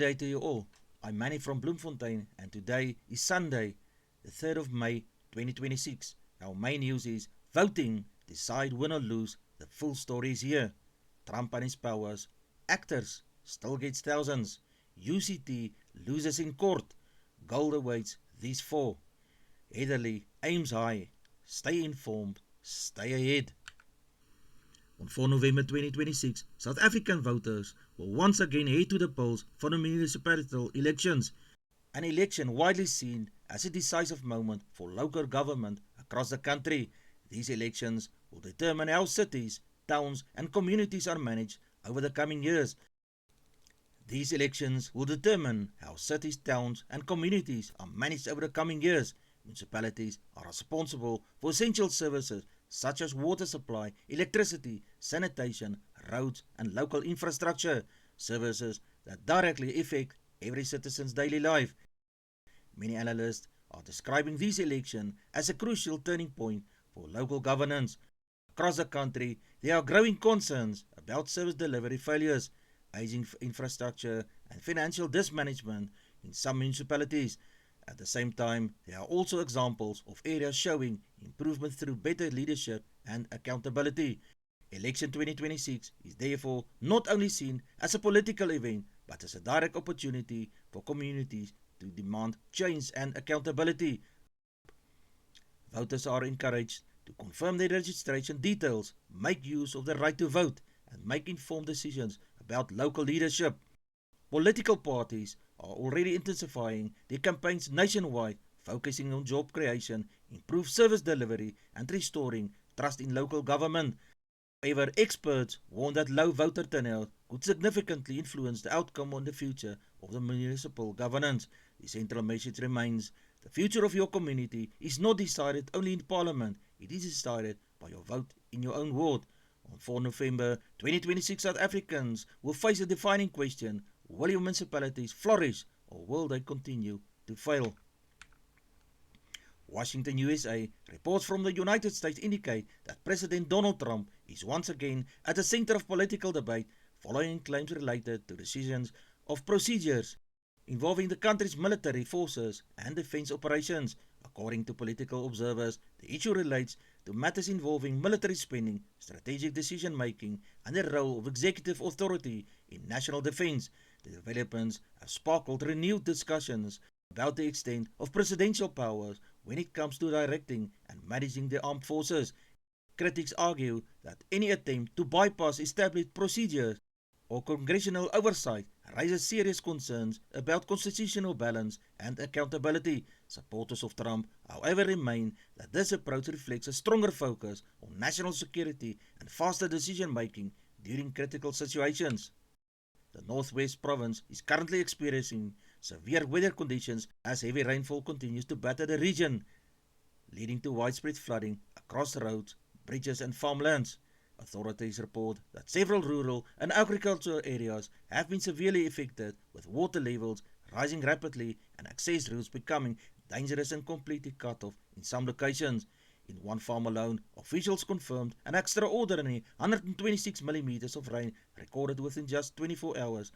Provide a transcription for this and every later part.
day to you all. I'm Manny from Bloemfontein and today is Sunday, the 3rd of May 2026. Our main news is voting, decide win or lose, the full story is here. Trump and his powers, actors still gets thousands, UCT loses in court, gold awaits these four. Heatherly aims high, stay informed, stay ahead. On 4 November 2026, South African voters will once again head to the polls for the municipal elections, an election widely seen as a decisive moment for local government across the country. These elections will determine how cities, towns and communities are managed over the coming years. These elections will determine how cities, towns and communities are managed over the coming years. Municipalities are responsible for essential services such as water supply, electricity, sanitation, roads and local infrastructure, services that directly affect every citizen's daily life. Many analysts are describing this election as a crucial turning point for local governance. Across the country, there are growing concerns about service delivery failures, aging infrastructure and financial mismanagement in some municipalities. At the same time, there are also examples of areas showing improvement through better leadership and accountability. Election 2026 is therefore not only seen as a political event, but as a direct opportunity for communities to demand change and accountability. Voters are encouraged to confirm their registration details, make use of the right to vote, and make informed decisions about local leadership. Political parties are already intensifying their campaigns nationwide, focusing on job creation, improved service delivery, and restoring trust in local government. However, experts warn that low voter turnout could significantly influence the outcome on the future of the municipal governance. The central message remains: the future of your community is not decided only in Parliament, it is decided by your vote in your own ward. On 4 November 2026, South Africans will face a defining question: will your municipalities flourish or will they continue to fail? Washington, USA, reports from the United States indicate that President Donald Trump is once again at the center of political debate following claims related to decisions of procedures involving the country's military forces and defense operations. According to political observers, the issue relates to matters involving military spending, strategic decision making, and the role of executive authority in national defense. The developments have sparkled renewed discussions about the extent of presidential powers when it comes to directing and managing the armed forces. Critics argue that any attempt to bypass established procedures or congressional oversight raises serious concerns about constitutional balance and accountability. Supporters of Trump, however, remain that this approach reflects a stronger focus on national security and faster decision making during critical situations. The Northwest Province is currently experiencing severe weather conditions as heavy rainfall continues to batter the region, leading to widespread flooding across roads, bridges and farmlands. Authorities report that several rural and agricultural areas have been severely affected, with water levels rising rapidly and access routes becoming dangerous and completely cut off in some locations. In one farm alone, officials confirmed an extraordinary 126 millimeters of rain recorded within just 24 hours,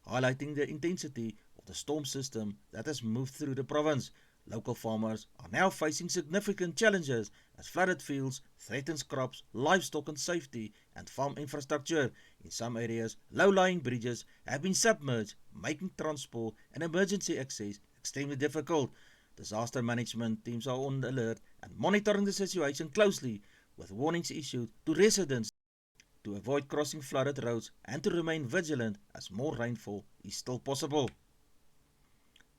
highlighting the intensity of the storm system that has moved through the province. Local farmers are now facing significant challenges as flooded fields threatens crops, livestock and safety and farm infrastructure. In some areas, low-lying bridges have been submerged, making transport and emergency access extremely difficult. Disaster management teams are on alert and monitoring the situation closely, with warnings issued to residents to avoid crossing flooded roads and to remain vigilant as more rainfall is still possible.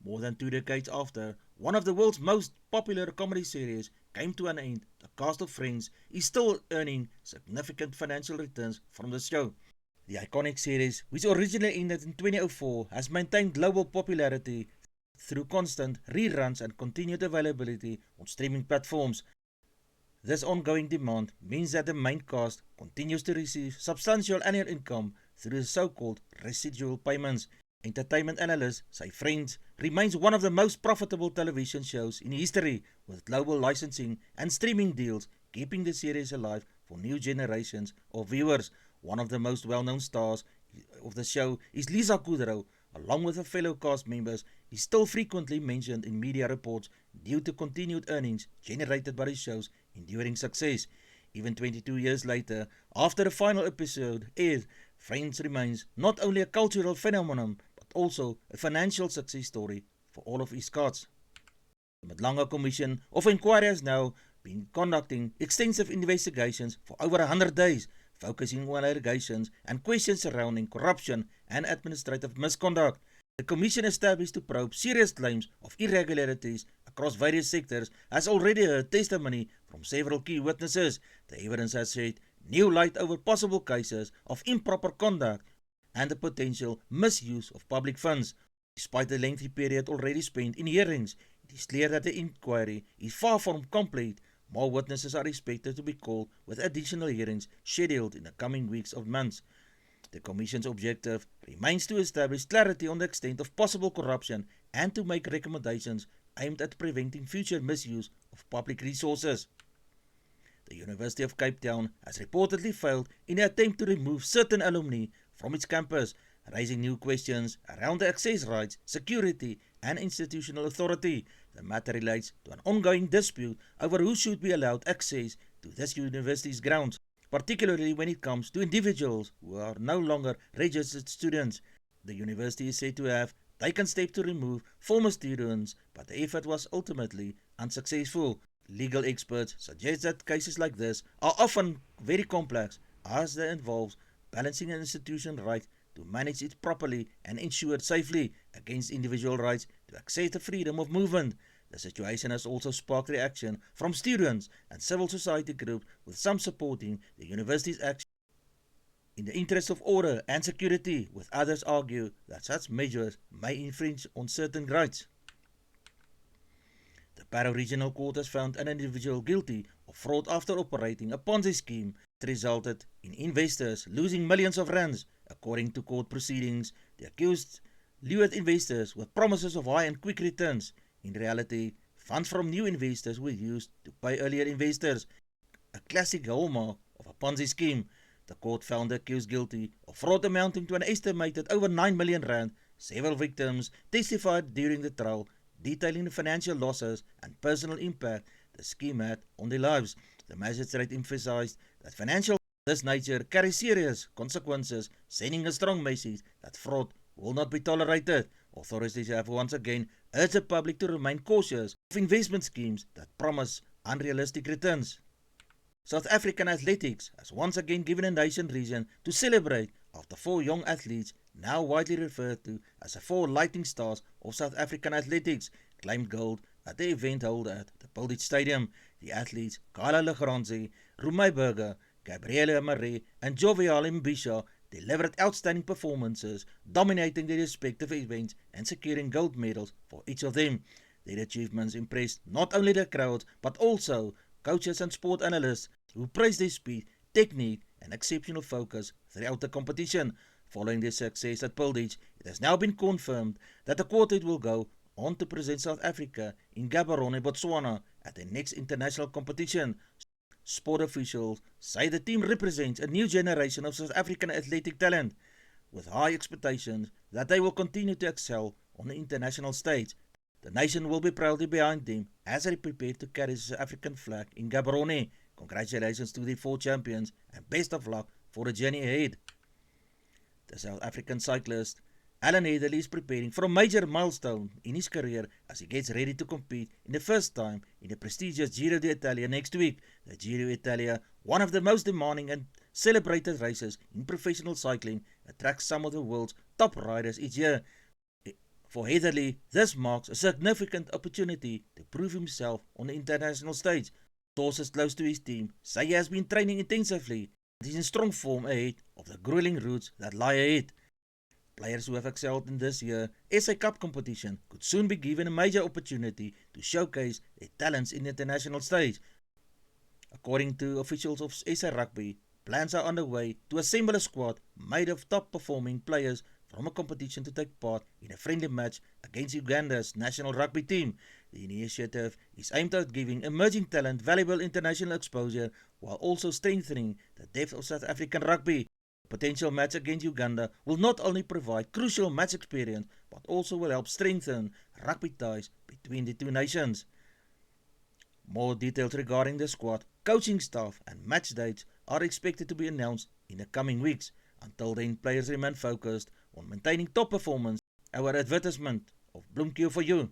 More than 2 decades after one of the world's most popular comedy series came to an end, the cast of Friends is still earning significant financial returns from the show. The iconic series, which originally ended in 2004, has maintained global popularity through constant reruns and continued availability on streaming platforms. This ongoing demand means that the main cast continues to receive substantial annual income through the so-called residual payments. Entertainment analysts say Friends remains one of the most profitable television shows in history, with global licensing and streaming deals keeping the series alive for new generations of viewers. One of the most well-known stars of the show is Lisa Kudrow, along with her fellow cast members, is still frequently mentioned in media reports due to continued earnings generated by the show's enduring success. Even 22 years later, after the final episode aired, Friends remains not only a cultural phenomenon but also a financial success story for all of its cast. The Madlanga Commission of Inquiry has now been conducting extensive investigations for over 100 days, focusing on allegations and questions surrounding corruption and administrative misconduct. The Commission established to probe serious claims of irregularities across various sectors has already heard testimony from several key witnesses. The evidence has shed new light over possible cases of improper conduct and the potential misuse of public funds. Despite the lengthy period already spent in hearings, it is clear that the inquiry is far from complete. More witnesses are expected to be called, with additional hearings scheduled in the coming weeks or months. The Commission's objective remains to establish clarity on the extent of possible corruption and to make recommendations aimed at preventing future misuse of public resources. The University of Cape Town has reportedly failed in an attempt to remove certain alumni from its campus, raising new questions around the access rights, security, and institutional authority. The matter relates to an ongoing dispute over who should be allowed access to this university's grounds, particularly when it comes to individuals who are no longer registered students. The university is said to have taken steps to remove former students, but the effort was ultimately unsuccessful. Legal experts suggest that cases like this are often very complex, as they involve balancing an institution's right to manage it properly and ensure it safely against individual rights to access the freedom of movement. The situation has also sparked reaction from students and civil society groups, with some supporting the university's action in the interest of order and security, with others argue that such measures may infringe on certain rights. The Parow Regional Court has found an individual guilty of fraud after operating a Ponzi scheme that resulted in investors losing millions of rands. According to court proceedings, the accused lured investors with promises of high and quick returns. In reality, funds from new investors were used to pay earlier investors, a classic hallmark of a Ponzi scheme. The court found the accused guilty of fraud amounting to an estimated over 9 million rand. Several victims testified during the trial, detailing the financial losses and personal impact the scheme had on their lives. The magistrate emphasized that financial of this nature carries serious consequences, sending a strong message that fraud will not be tolerated. Authorities have once again urged the public to remain cautious of investment schemes that promise unrealistic returns. South African athletics has once again given a nation reason to celebrate after 4 young athletes, now widely referred to as the 4 lightning stars of South African athletics, claimed gold at the event held at the Piltdown Stadium. The athletes Carla Legrandzi, Rumai Burger, Gabriela Marais and Jovial Mbisha delivered outstanding performances, dominating their respective events and securing gold medals for each of them. Their achievements impressed not only the crowds but also coaches and sport analysts, who praised their speed, technique and exceptional focus throughout the competition. Following their success at Piltdown, it has now been confirmed that the quartet will go on to present South Africa in Gaborone, Botswana at the next international competition. Sport officials say the team represents a new generation of South African athletic talent, with high expectations that they will continue to excel on the international stage. The nation will be proudly behind them as they prepare to carry the South African flag in Gaborone. Congratulations to the 4 champions and best of luck for the journey ahead. The South African cyclist Alan Heatherly is preparing for a major milestone in his career as he gets ready to compete in the first time in the prestigious Giro d'Italia next week. The Giro d'Italia, one of the most demanding and celebrated races in professional cycling, attracts some of the world's top riders each year. For Heatherly, this marks a significant opportunity to prove himself on the international stage. Sources close to his team say he has been training intensively and is in strong form ahead of the grueling routes that lie ahead. Players who have excelled in this year's SA Cup competition could soon be given a major opportunity to showcase their talents in the international stage. According to officials of SA Rugby, plans are underway to assemble a squad made of top-performing players from a competition to take part in a friendly match against Uganda's national rugby team. The initiative is aimed at giving emerging talent valuable international exposure while also strengthening the depth of South African rugby. Potential match against Uganda will not only provide crucial match experience but also will help strengthen rugby ties between the two nations. More details regarding the squad, coaching staff and match dates are expected to be announced in the coming weeks. Until then, players remain focused on maintaining top performance. Our advertisement of Bloemkeel for you.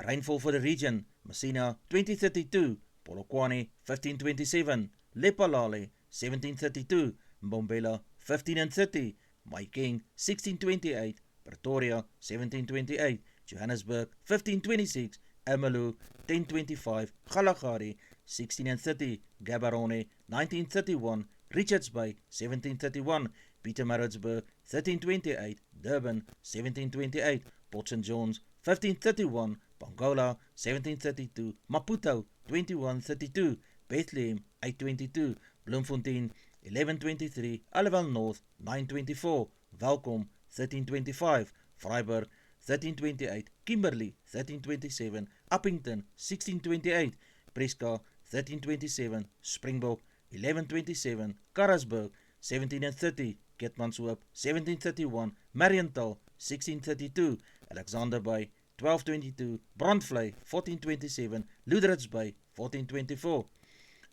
Rainfall for the region: Messina 2032, Polokwane 1527, Lephalale 1732, Mbombela 1530, Mahikeng 1628, Pretoria 1728, Johannesburg 1526, Ermelo 1025, Galagadi 1630, Gaborone 1931, Richards Bay 1731, Pietermaritzburg 1328, Durban 1728, Port St Johns 1531, Pongola 1732, Maputo 2132, Bethlehem 822, Bloemfontein 1123, Aliwal North 924, Welkom 1325, Vryburg 1328, Kimberley 1327, Uppington 1628, Preska 1327, Springbok 1127, Karasburg 1730, Keetmanshoop 1731, Mariental 1632, Alexander Bay 1222, Brandvlei 1427, Luderitz Bay 1424,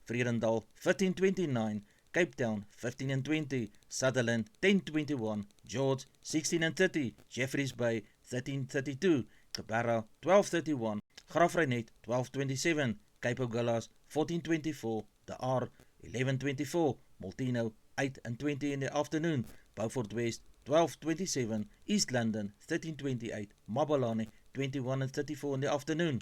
Vredendal 1529, Cape Town 1520, Sutherland 1021, George 1630, Jeffreys Bay 1332, Cabarra 1231, Graaff-Reinet 1227, Cape Agulhas 1424, De Aar 1124, Molteno 8:20 in the afternoon, Beaufort West 1227, East London 1328, Mabalane 21:34 in the afternoon.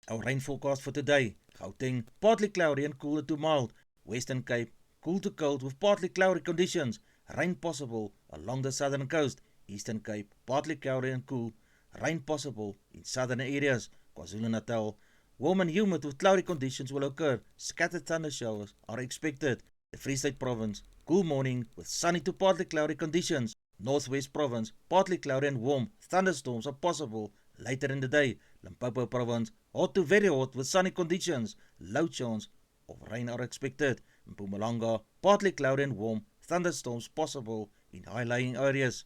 Our rain forecast for today: Gauteng partly cloudy and cooler to mild, Western Cape cool to cold with partly cloudy conditions, rain possible along the southern coast, Eastern Cape partly cloudy and cool, rain possible in southern areas, KwaZulu-Natal warm and humid with cloudy conditions will occur, scattered thunder showers are expected. The Free State Province cool morning with sunny to partly cloudy conditions, Northwest Province partly cloudy and warm, thunderstorms are possible later in the day, Limpopo Province hot to very hot with sunny conditions, low chance of rain are expected, Mpumalanga partly cloudy and warm, thunderstorms possible in high-lying areas,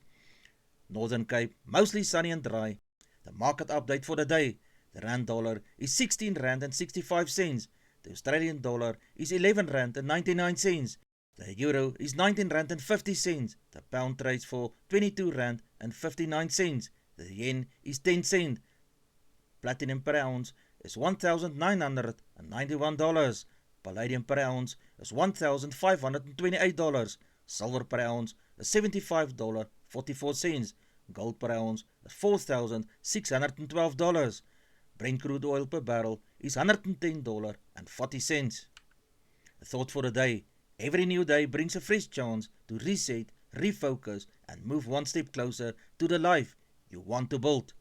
Northern Cape mostly sunny and dry. The market update for the day: the rand dollar is 16 rand and 65 cents, the Australian dollar is 11 rand and 99 cents, the euro is 19 rand and 50 cents, the pound trades for 22 rand and 59 cents, the yen is 10 cents, platinum per ounce is $1,991, palladium per ounce is $1,528, silver per ounce is $75.44, gold per ounce is $4,612, Brent crude oil per barrel is $110.40. A thought for the day: every new day brings a fresh chance to reset, refocus and move one step closer to the life you want to build.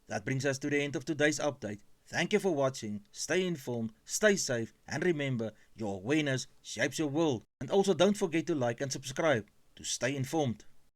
That brings us to the end of today's update. Thank you for watching. Stay informed, stay safe, and remember, your awareness shapes your world. And also don't forget to like and subscribe to stay informed.